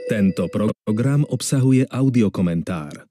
Tento program obsahuje audiokomentár.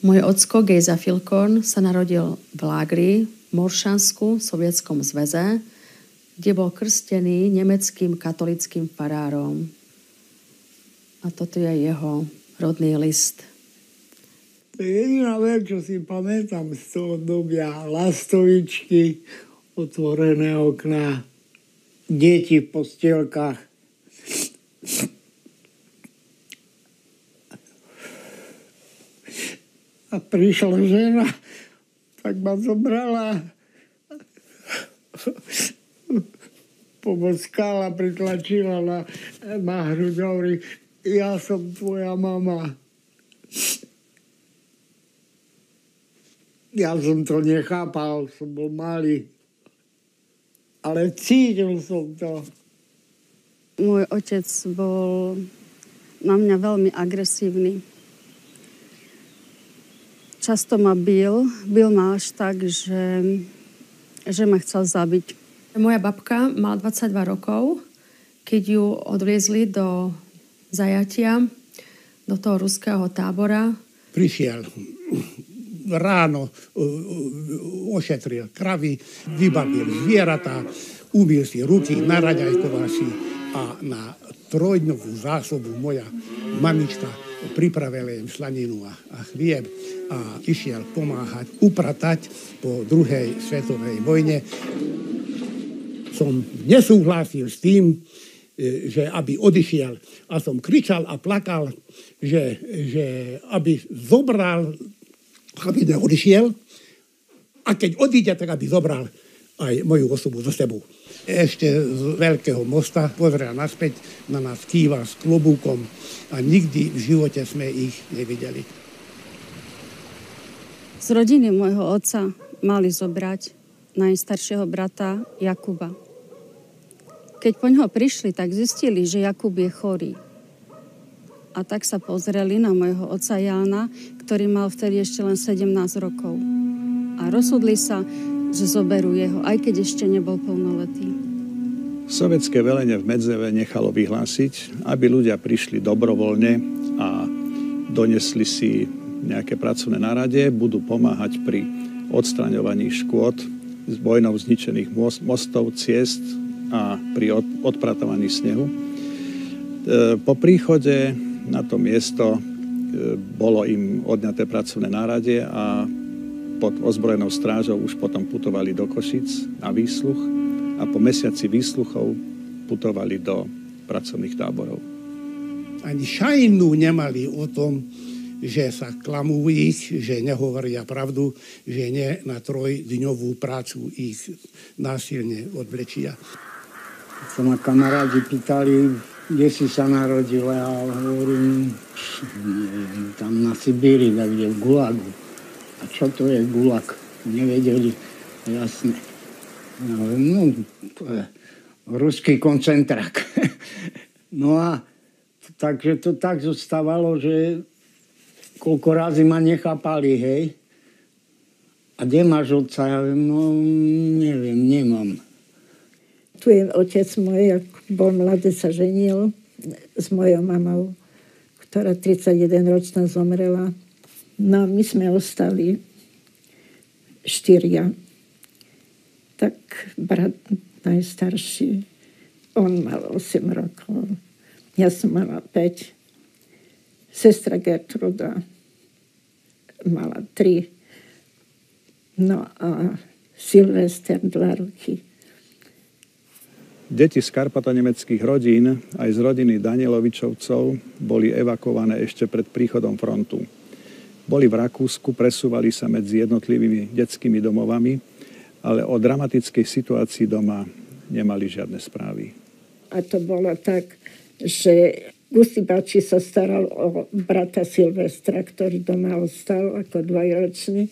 Môj ocko Gejza Filkorn sa narodil v Lágri, v Moršansku, v Sovietskom zväze, kde bol krstený nemeckým katolickým farárom. A toto je jeho rodný list. To je jediná vec, čo si pamätám z toho obdobia. Lastovičky, otvorené okná, deti v postielkach. A prišla žena, tak ma zobrala, poboskala, pritlačila na hruď, hovorí, ja som tvoja mama. Ja som to nechápal, som bol malý, ale cítil som to. Môj otec bol na mňa veľmi agresívny. Často ma bil ma až tak, že ma chcel zabiť. Moja babka mala 22 rokov, keď ju odviezli do zajatia, do toho ruského tábora. Prišiel ráno, ošetril kravy, vybavil zvieratá, umyl si ruky, naraďajkoval si a na 3-dňovú zásobu moja mamička pripravila im slaninu a chlieb a išiel pomáhať upratať po druhej svetovej vojne. Som nesúhlasil s tým, že aby odišiel. A som kričal a plakal, že aby zobral, aby neodišiel. A keď odíde, tak aby zobral aj moju osobu so sebou. Ešte z Veľkého mosta pozrel naspäť, na nás kýval s klobúkom a nikdy v živote sme ich nevideli. Z rodiny môjho otca mali zobrať najstaršieho brata Jakuba. Keď po ňoho prišli, tak zistili, že Jakub je chorý. A tak sa pozreli na môjho otca Jána, ktorý mal vtedy ešte len 17 rokov. A rozhodli sa, že zoberú jeho, aj keď ešte nebol plnoletý. Sovietské velenie v Medzeve nechalo vyhlásiť, aby ľudia prišli dobrovoľne a donesli si nejaké pracovné nárade, budú pomáhať pri odstraňovaní škôd z vojnou zničených mostov, ciest a pri odpratovaní snehu. Po príchode na to miesto bolo im odňaté pracovné nárade a pod ozbrojenou strážou už potom putovali do Košic na výsluch a po mesiaci výsluchov putovali do pracovných táborov. Ani šajnu nemali o tom, že sa klamú ich, že nehovoria pravdu, že nie na 3-dňovú prácu ich násilne odvlečia. Sa ma kamarádi pýtali, kde si sa narodil, a hovorím, tam na Sibíri, tak kde v Gulagu. A čo to je Gulag? Nevedeli, jasne. No, to je ruský koncentrák. No a takže to tak zostávalo, že koľko razy ma nechápali, hej. A kde máš otca? Ja viem, no neviem, nemám. Tu je otec môj, ak bol mladý, sa ženil s mojou mamou, ktorá 31-ročná zomrela. No my sme ostali 4. brat najstarší, on mal 8 rokov. Ja som mala 5. Sestra Gertruda mala 3. No a Silvester 2 roky. Deti z karpato-nemeckých rodín, aj z rodiny Danielovičovcov, boli evakuované ešte pred príchodom frontu. Boli v Rakúsku, presúvali sa medzi jednotlivými detskými domovami, ale o dramatickej situácii doma nemali žiadne správy. A to bolo tak, že Gustibači sa staral o brata Silvestra, ktorý doma ostal ako 2-ročný.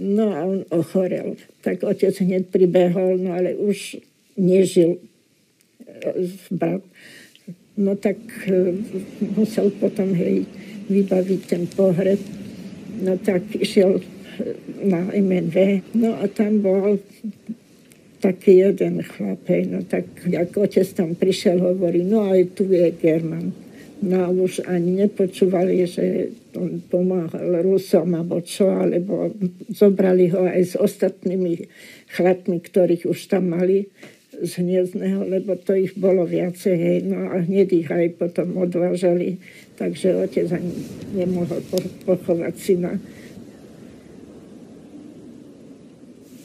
No a on ochorel. Tak otec hneď pribehol, no ale už nežil brat. No tak musel potom vybaviť ten pohreb. No tak išiel na MNV. No a tam bol taký jeden chlap, no tak ako otec tam prišiel, hovorí, no aj tu je German. No a už ani nepočúvali, že on pomáhal Rusom alebo čo, alebo zobrali ho aj s ostatnými chlapmi, ktorých už tam mali z Hniezdného, lebo to ich bolo viacej, no a hneď ich aj potom odvážali, takže otec ani nemohol pochovať syna.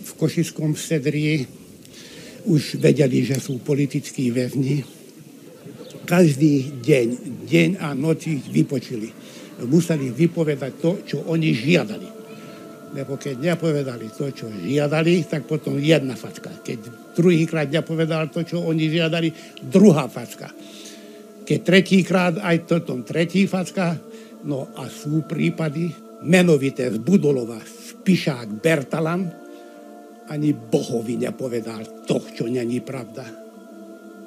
V Košickom Sedri už vedeli, že sú politickí väzni. Každý deň a noc ich vypočuli. Museli vypovedať to, čo oni žiadali. Lebo keď nepovedali to, čo žiadali, tak potom jedna facka. Keď druhýkrát nepovedali to, čo oni žiadali, druhá facka. Keď tretíkrát aj toto tretí facka, no a sú prípady menovité z Budolova, Spišák, Bertalan, ani Bohovi nepovedal to, čo není pravda.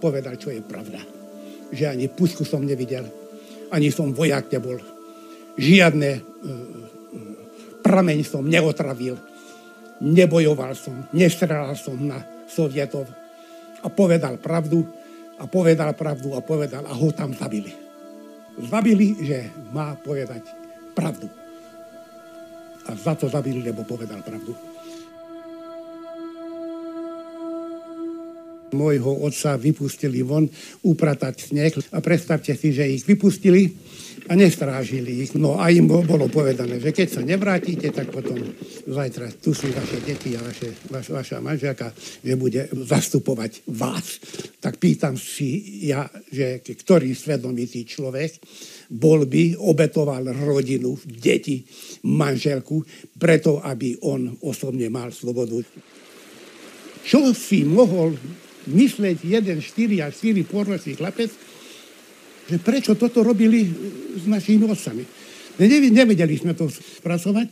Povedal, čo je pravda. Že ani pušku som nevidel, ani som vojak nebol. Žiadne prameň som neotravil. Nebojoval som, nestrelal som na Sovietov. A povedal pravdu, a povedal pravdu, a povedal, a ho tam zabili. Zabili, že má povedať pravdu. A za to zabili, lebo povedal pravdu. Môjho otca vypustili von upratať sneh a predstavte si, že ich vypustili a nestrážili ich. No a im bolo povedané, že keď sa nevrátite, tak potom zajtra tu sú vaše deti a vaša manželka, že bude zastupovať vás. Tak pýtam si ja, že ktorý svedomitý človek bol by obetoval rodinu, deti, manželku, preto aby on osobne mal slobodu. Čo si mohol mysleť jeden 4 až 4 pôročný chlapec, že prečo toto robili s našimi otcami. Nevedeli sme to spracovať.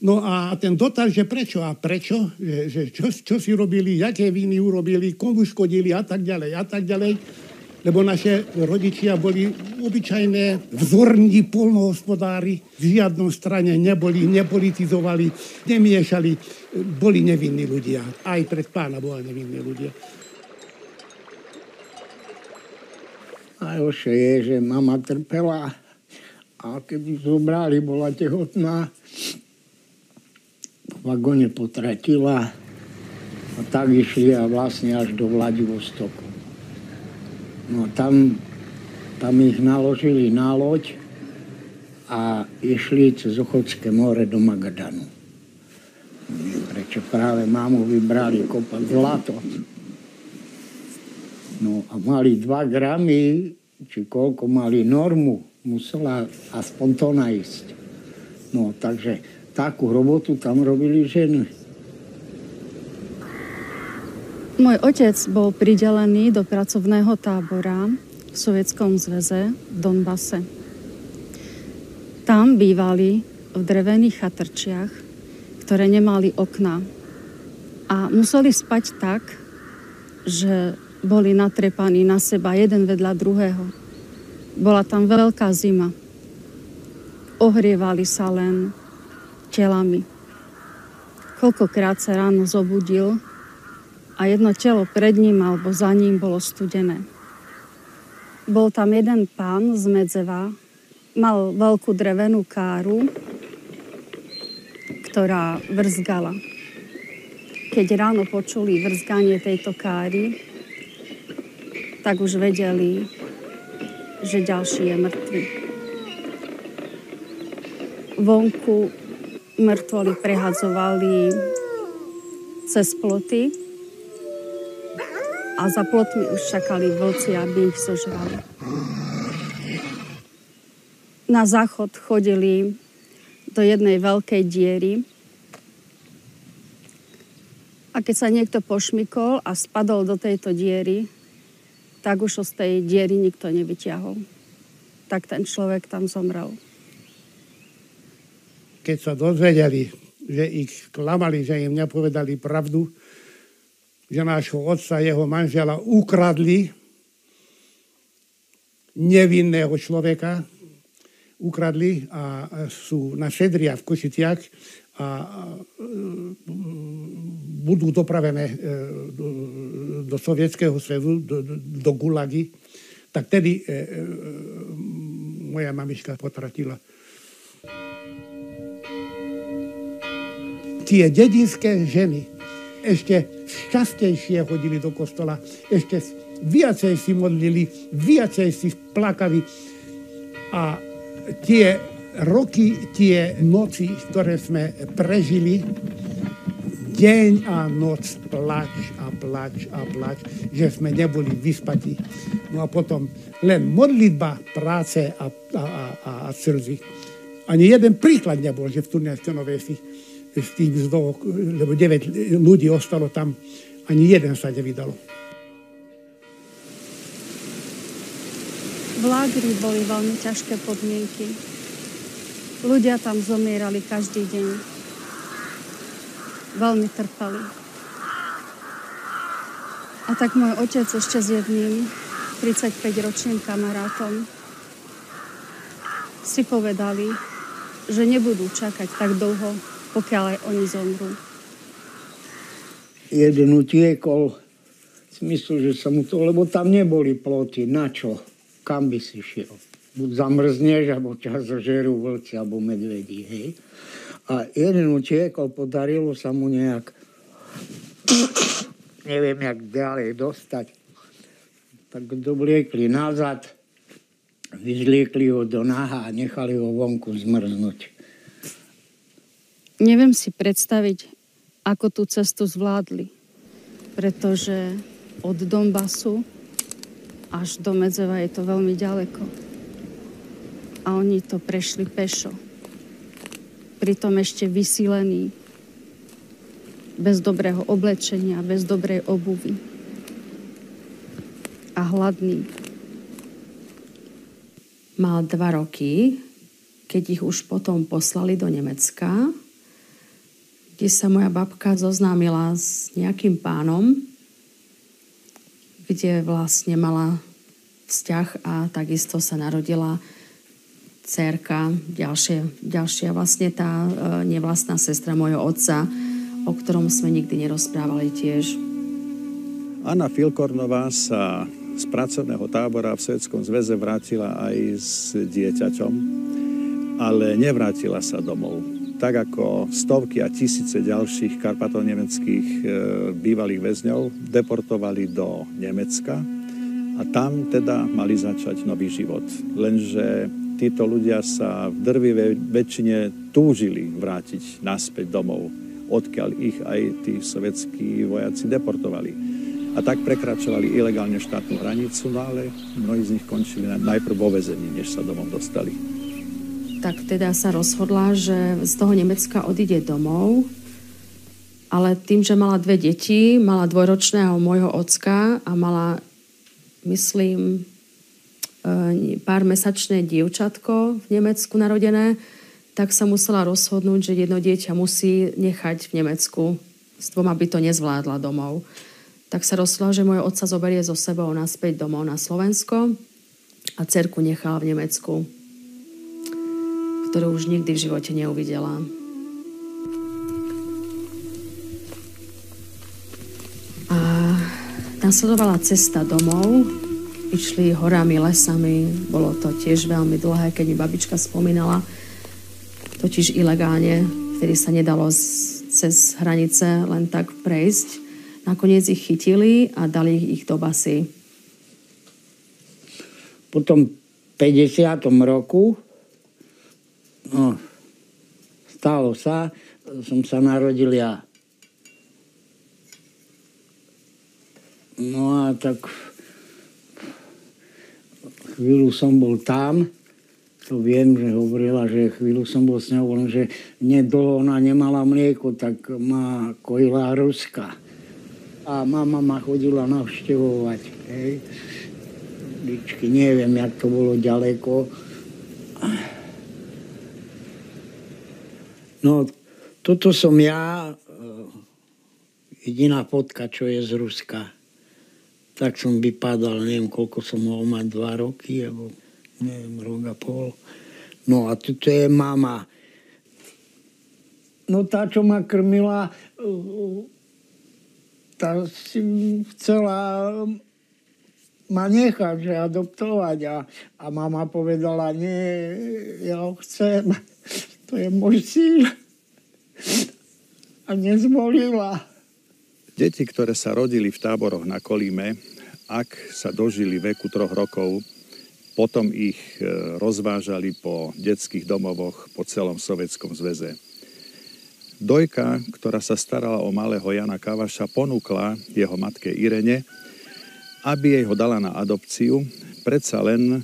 No a ten dotaz, že prečo a prečo, že čo si robili, aké viny urobili, komu škodili a tak ďalej. Lebo naše rodičia boli obyčajné vzorní poľnohospodári, v žiadnom strane neboli, nepolitizovali, nemiešali, boli nevinní ľudia. Aj pred Pána Boha nevinní ľudia. Najhoršie je, že mama trpela a keď zobrali, bola tehotná, v vagóne potratila a tak išli a vlastne až do Vladivostoku. No tam ich naložili na loď a išli cez Ochotské more do Magadanu. Prečo práve mamu vybrali kopať zlato. No a mali 2 gramy, či koľko mali normu, musela aspoň to nájsť. No takže takú robotu tam robili ženy. Môj otec bol pridelený do pracovného tábora v Sovietskom zväze v Donbase. Tam bývali v drevených chatrčiach, ktoré nemali okná. A museli spať tak, že boli natrepaní na seba jeden vedľa druhého. Bola tam veľká zima. Ohrievali sa len telami. Koľkokrát sa ráno zobudil a jedno telo pred ním alebo za ním bolo studené. Bol tam jeden pán z Medzeva, mal veľkú drevenú káru, ktorá vrzgala. keď ráno počuli vrzganie tejto káry, tak už vedeli, že ďalší je mŕtvy. Vonku mŕtvoli prehadzovali cez ploty a za plotmi už čakali vlci, aby ich zožrali. Na záchod chodili do jednej veľkej diery a keď sa niekto pošmykol a spadol do tejto diery, tak už ho z tej diery nikto nevyťahol. Tak ten človek tam zomrel. Keď sa dozvedeli, že ich klamali, že im nepovedali pravdu, že nášho otca, jeho manžela ukradli, nevinného človeka, ukradli a sú na Šedria v Košiciach a budú dopravené do Sovietskeho zväzu, do Gulagy, tak tedy moja mamička potratila. Tie dedinské ženy ešte šťastnejšie chodili do kostola, ešte viacej si modlili, viacej si plakali a tie roky, tie noci, ktoré sme prežili, deň a noc plač a plač a plač, že sme neboli vyspatí. No a potom len modlitba, práce a slzy. Ani jeden príklad nebol, že v Turnavskej Novej Vsi z tých zdovok, lebo 9 ľudí ostalo tam, ani jeden sa nevydalo. V lágri boli veľmi ťažké podmienky. Ľudia tam zomierali každý deň. Veľmi trpeli. A tak môj otec ešte s jedným 35-ročným kamarátom si povedali, že nebudú čakať tak dlho, pokiaľ aj oni zomrú. Jeden utiekol, myslel, že sa mu to, lebo tam neboli ploty, na čo? Kam by si šiel? Buď zamrzneš, alebo ťa zožerú vlci, alebo medvedí, hej? A jeden utiekol, podarilo sa mu nejak, neviem, jak ďalej dostať. Tak dobliekli nazad, vyzliekli ho do naha a nechali ho vonku zmrznúť. Neviem si predstaviť, ako tú cestu zvládli, pretože od Donbasu až do Medzeva je to veľmi ďaleko. A oni to prešli pešo. Pritom ešte vysílení, bez dobrého oblečenia, bez dobrej obuvy. A hladný. Mal 2 roky, keď ich už potom poslali do Nemecka, kde sa moja babka zoznámila s nejakým pánom, kde vlastne mala vzťah a takisto sa narodila dcérka, ďalšia vlastne tá nevlastná sestra môjho otca, o ktorom sme nikdy nerozprávali tiež. Anna Filkornová sa z pracovného tábora v Sovietskom zväze vrátila aj s dieťaťom, ale nevrátila sa domov. Tak ako stovky a tisíce ďalších karpatonemeckých bývalých väzňov deportovali do Nemecka a tam teda mali začať nový život. Lenže títo ľudia sa v drvivej väčšine túžili vrátiť naspäť domov, odkiaľ ich aj tí sovietskí vojaci deportovali. A tak prekračovali ilegálne štátnu hranicu, no ale mnohí z nich končili najprv vo väzení, než sa domov dostali. Tak teda sa rozhodla, že z toho Nemecka odíde domov, ale tým, že mala 2 deti, mala 2-ročného môjho ocka a mala, myslím, pár mesačné dievčatko v Nemecku narodené, tak sa musela rozhodnúť, že jedno dieťa musí nechať v Nemecku s 2, aby to nezvládla domov. Tak sa rozhodla, že môj otca zoberie so sebou naspäť domov na Slovensko a dcerku nechala v Nemecku, ktorú už nikdy v živote neuvidela. A nasledovala cesta domov, išli horami, lesami, bolo to tiež veľmi dlhé, keď mi babička spomínala, totiž ilegálne, vtedy sa nedalo cez hranice len tak prejsť. Nakoniec ich chytili a dali ich do basy. Potom v 50. roku stalo sa, som sa narodil ja. No a tak chvíľu som bol tam, to viem, že hovorila, že chvíľu som bol s ňou, lenže nedlho ona nemala mlieko, tak ma kojila Ruska. A mama ma chodila navštevovať, hej. Vždycky, neviem, jak to bolo ďaleko. No, toto som ja, jediná fotka, čo je z Ruska. Tak som vypadal, neviem, koľko som mohol mať, 2 roky, alebo neviem, rok a pol. No a toto je mama. No tá, čo ma krmila, tá si chcela ma nechať, že adoptovať. A mama povedala, nie, ja ho chcem. To je môj syn. A nezvolila. Deti, ktoré sa rodili v táboroch na Kolíme, ak sa dožili veku 3 rokov, potom ich rozvážali po detských domovoch po celom Sovietskom zväze. Dojka, ktorá sa starala o malého Jana Kavaša, ponúkla jeho matke Irene, aby jej ho dala na adopciu. Predsa len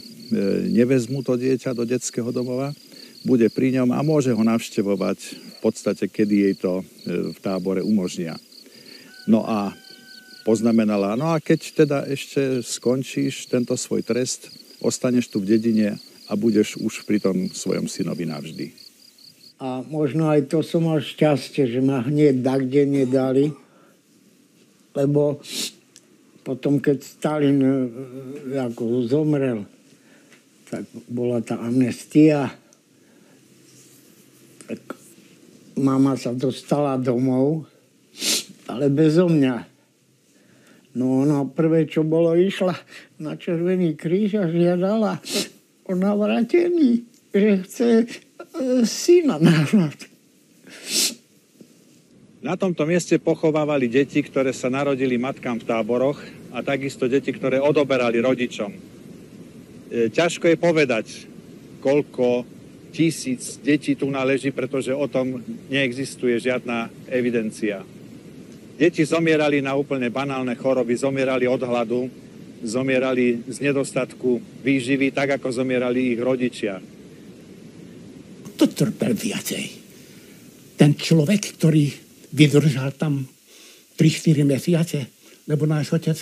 nevezmu to dieťa do detského domova, bude pri ňom a môže ho navštevovať v podstate, kedy jej to v tábore umožnia. No a poznamenala, no a keď teda ešte skončíš tento svoj trest, ostaneš tu v dedine a budeš už pri tom svojom synovi navždy. A možno aj to som mal šťastie, že ma hneď dakde nedali, lebo potom, keď Stalin ako zomrel, tak bola tá amnestia, tak mama sa dostala domov, ale bezo mňa. No ona prvé, čo bolo, išla na Červený kríž a žiadala o navrátení, že chce syna návrat. Na tomto mieste pochovávali deti, ktoré sa narodili matkám v táboroch a takisto deti, ktoré odoberali rodičom. Ťažko je povedať, koľko tisíc detí tu náleží, pretože o tom neexistuje žiadna evidencia. Deti zomierali na úplne banálne choroby, zomierali od hladu, zomierali z nedostatku výživy, tak ako zomierali ich rodičia. To trpel viacej. Ten človek, ktorý vydržal tam 3-4 mesiace, lebo náš otec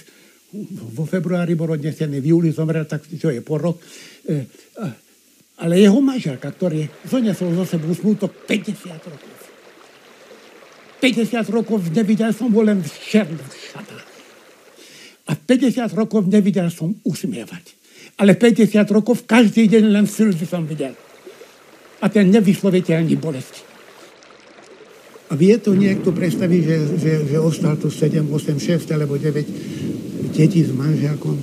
vo februári bol odnesený, v júli zomrel, tak čo je po rok. Ale jeho manželka, ktorý zoniesol zo sebou smútok 50 rokov. 50 rokov nevidel som ho len v černých šatách. A 50 rokov nevidel som usmievať. Ale 50 rokov každý deň len slzy som videl. A ten nevysloviteľný bolesti. A vie to niekto predstaviť, že ostal tu 7, 8, 6 alebo 9 detí s manželkom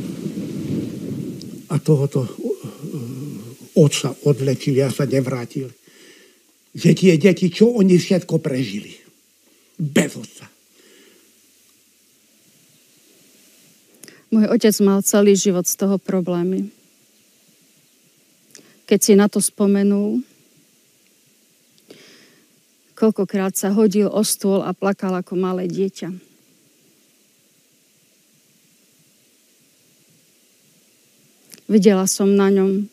a tohoto otca odlečili a sa nevrátili. Že tie deti, čo oni všetko prežili. Bez otca. Môj otec mal celý život z toho problémy. Keď si na to spomenul, koľkokrát sa hodil o stôl a plakal ako malé dieťa. Videla som na ňom,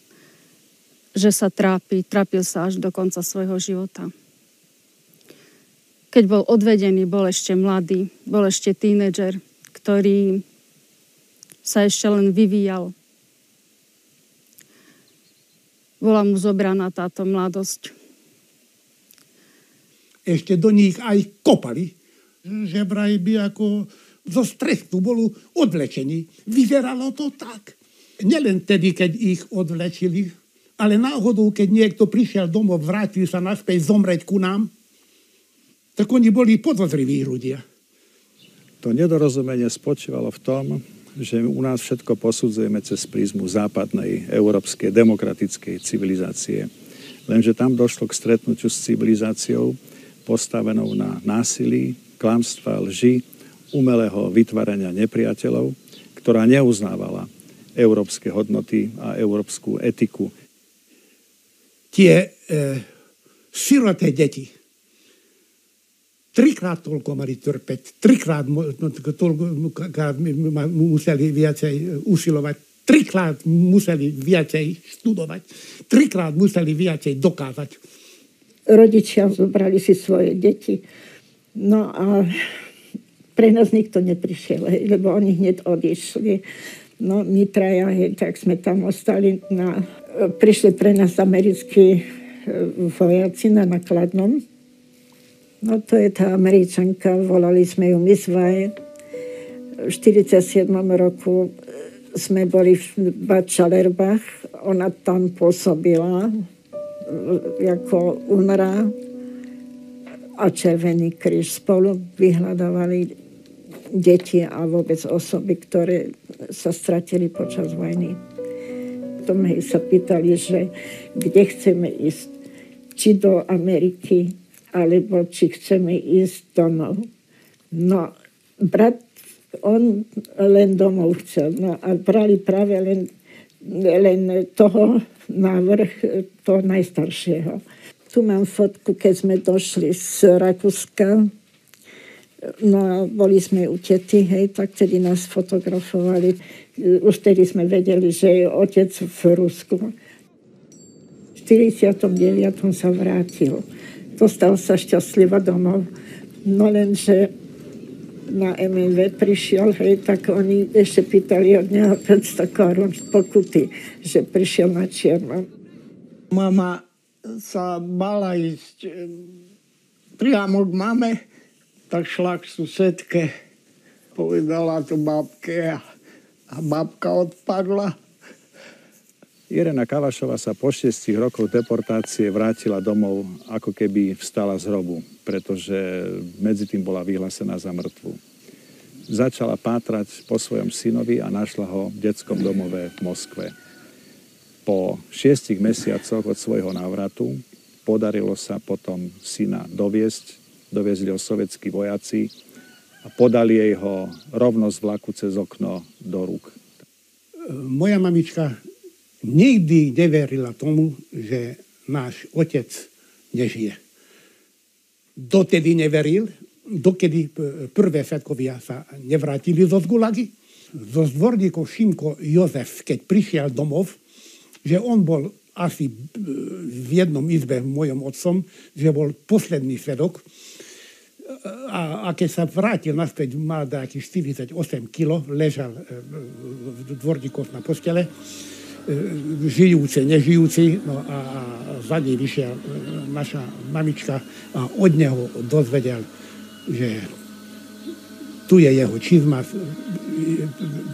že sa trápil sa až do konca svojho života. Keď bol odvedený, bol ešte mladý, bol ešte tínedžer, ktorý sa ešte len vyvíjal. Bola mu zobraná táto mladosť. Ešte do nich aj kopali, že vraj by ako zo strechu boli odvlečení. Vyzeralo to tak. Nielen tedy, keď ich odvlečili, ale náhodou, keď niekto prišiel domov, vrátil sa naspäť zomrieť ku nám, tak oni boli podozriví ľudia. To nedorozumenie spočívalo v tom, že u nás všetko posudzujeme cez prízmu západnej, európskej, demokratickej civilizácie. Lenže tam došlo k stretnutiu s civilizáciou, postavenou na násilí, klamstva, lži, umelého vytvárania nepriateľov, ktorá neuznávala európske hodnoty a európsku etiku. Tie siroté deti trikrát toľko mali trpeť, trikrát museli viacej usilovať, trikrát museli viacej študovať, trikrát museli viacej dokázať. Rodičia zobrali si svoje deti. No a pre nás nikto neprišiel, lebo oni hneď odišli. No my traja, tak sme tam ostali. Prišli pre nás americkí vojaci na Nakladnom. No to je tá Američanka, volali sme ju Miss White. V 47. roku sme boli v Bad Schalerbach. Ona tam pôsobila ako UNRWA a Červený kríž. Spolu vyhľadávali deti a vôbec osoby, ktoré sa stratili počas vojny. Potom sa pýtali, že kde chceme ísť. Či do Ameriky, alebo či chceme ísť domov. No, brat, on len domov chcel. No a brali práve len toho návrh, toho najstaršieho. Tu mám fotku, keď sme došli z Rakúska. No a boli sme u tety, hej, tak tedy nás fotografovali. Už tedy sme vedeli, že je otec v Rusku. V 49. sa vrátil. Dostal sa šťastlivo domov. No lenže na MNV prišiel, hej, tak oni ešte pýtali od neho 500 korún pokuty, že prišiel na čierno. Mama sa bala ísť priamo k mame, tak šla k susedke, povedala to babke a babka odpadla. Irena Kavašová sa po 6 rokoch deportácie vrátila domov, ako keby vstala z hrobu, pretože medzi tým bola vyhlásená za mŕtvu. Začala pátrať po svojom synovi a našla ho v detskom domove v Moskve. Po 6 mesiacoch od svojho návratu podarilo sa potom syna doviezť. Doviezli ho sovietskí vojaci a podali jej ho rovno z vlaku cez okno do rúk. Moja mamička nikdy neverila tomu, že náš otec nežije. Dotedy neveril, dokedy prvé svedkovia sa nevrátili zo Gulagy. Zo zborníkov Šimko Jozef, keď prišiel domov, že on bol asi v jednom izbe mojom otcom, že bol posledný svedok. A keď sa vrátil naspäť, mal nejakých 48 kilo, ležal v dvorníkoch na postele, žijúce, nežijúci, no a za nej vyšiel naša mamička a od neho dozvedel, že tu je jeho čizma,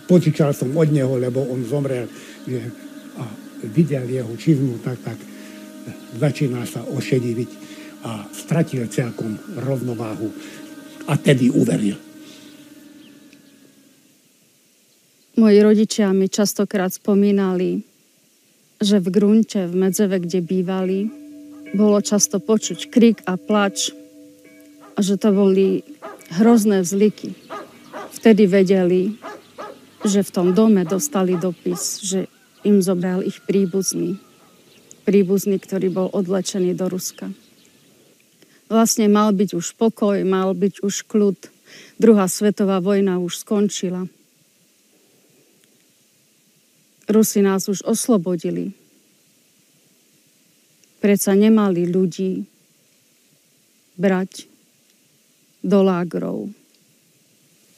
požičal som od neho, lebo on zomrel, že, a videl jeho čizmu, tak začína sa ošediviť a stratil celkom rovnováhu a tedy uveril. Moji rodičia mi častokrát spomínali, že v grunte, v Medzeve, kde bývali, bolo často počuť krik a plač a že to boli hrozné vzliky. Vtedy vedeli, že v tom dome dostali dopis, že im zobral ich príbuzný, ktorý bol odvlečený do Ruska. Vlastne mal byť už pokoj, mal byť už kľud. Druhá svetová vojna už skončila. Rusi nás už oslobodili. Predsa nemali ľudí brať do lágrov.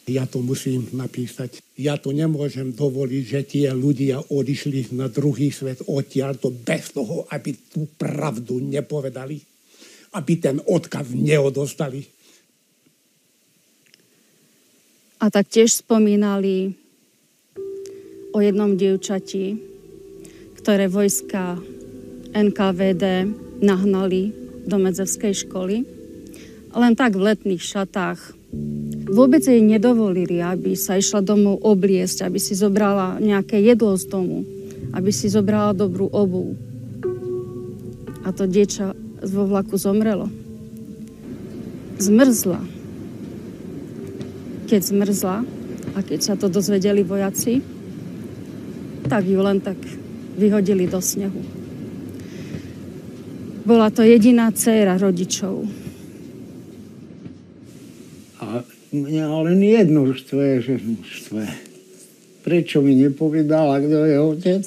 Ja to musím napísať. Ja to nemôžem dovoliť, že tie ľudia odišli na druhý svet odtiaľto bez toho, aby tú pravdu nepovedali, aby ten odkaz neodostali. A tak tiež spomínali o jednom dievčati, ktoré vojska NKVD nahnali do Medzevskej školy. Len tak v letných šatách. Vôbec jej nedovolili, aby sa išla domov obliecť, aby si zobrala nejaké jedlo z domu, aby si zobrala dobrú obuv. A to dievča vo vlaku zomrelo. zmrzla. Keď zmrzla a keď sa to dozvedeli vojaci, tak ju len tak vyhodili do snehu. Bola to jediná dcéra rodičov. A mňa len jedno štve, že štve. Prečo mi nepovedala, kto je otec?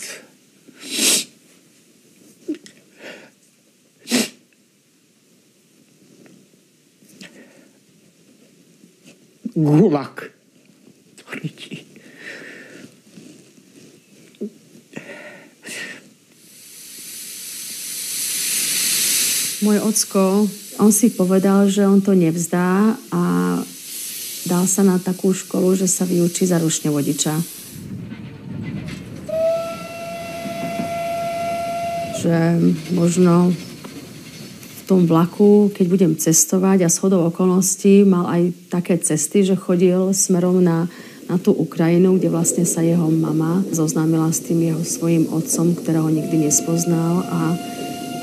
Gulag. Môj ocko, on si povedal, že on to nevzdá a dal sa na takú školu, že sa vyučí za rušňovodiča. Že možno v tom vlaku, keď budem cestovať a shodou okolností mal aj také cesty, že chodil smerom na tú Ukrajinu, kde vlastne sa jeho mama zoznámila s tým jeho svojím otcom, ktorého nikdy nespoznal a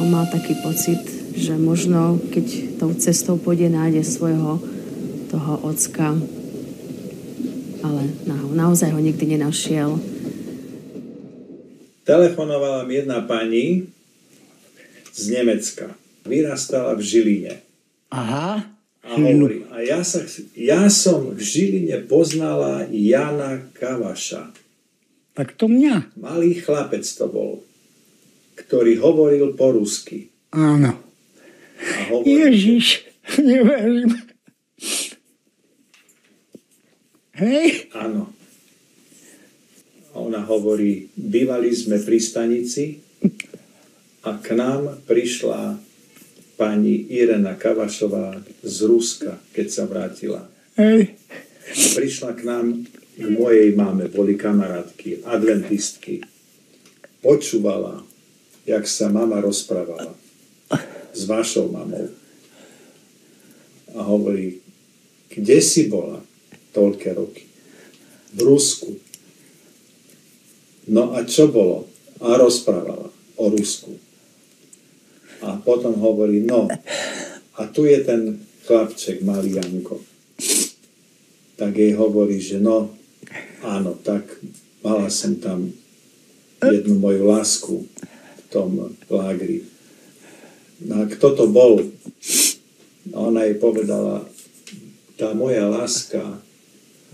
on mal taký pocit, že možno, keď tou cestou pôjde, nájde svojho toho ocka, ale naozaj ho nikdy nenašiel. Telefonovala mi jedna pani z Nemecka. Vyrastala v Žiline. Aha. A hovorí, a ja som v Žiline poznala Jana Kavaša. Tak to mňa. Malý chlapec to bol, ktorý hovoril po rusky. Áno. Hovorí, Ježiš, neverím. Hej? áno. A ona hovorí, bývali sme pri stanici a k nám prišla pani Irena Kavašová z Ruska, keď sa vrátila. Hej. Prišla k nám, k mojej mame, boli kamarátky, adventistky. Počúvala, jak sa mama rozprávala s vašou mamou. A hovorí, kde si bola toľké roky? V Rusku. No a čo bolo? A rozprávala o Rusku. A potom hovorí, no, a tu je ten chlapček, malý Janko. Tak jej hovorí, že no, áno, tak mala som tam jednu moju lásku v tom lágri. No a kto to bol? A ona jej povedala, tá moja láska,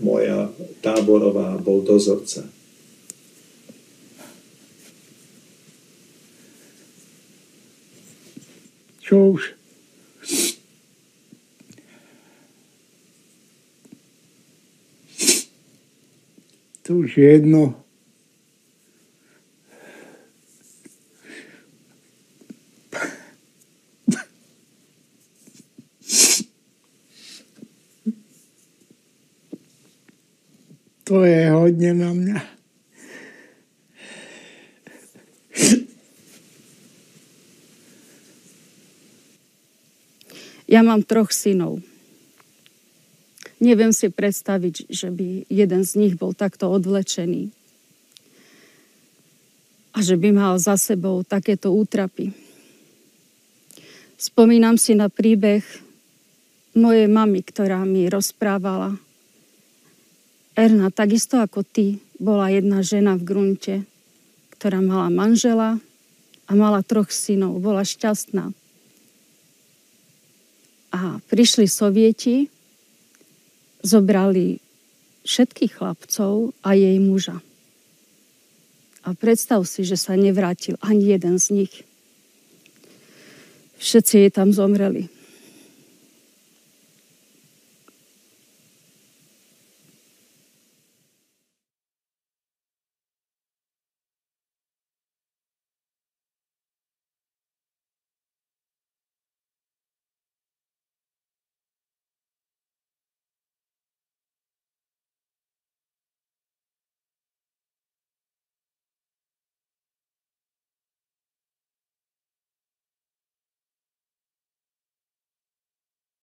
moja táborová, bol dozorca. Čo už? To už je jedno. To je hodne na mňa. Ja mám 3 synov. Neviem si predstaviť, že by jeden z nich bol takto odvlečený. A že by mal za sebou takéto útrapy. Spomínam si na príbeh mojej mamy, ktorá mi rozprávala. Erna, takisto ako ty, bola jedna žena v Grunte, ktorá mala manžela a mala 3 synov. Bola šťastná. A prišli Sovieti, zobrali všetkých chlapcov a jej muža. A predstav si, že sa nevrátil ani jeden z nich. Všetci jej tam zomreli.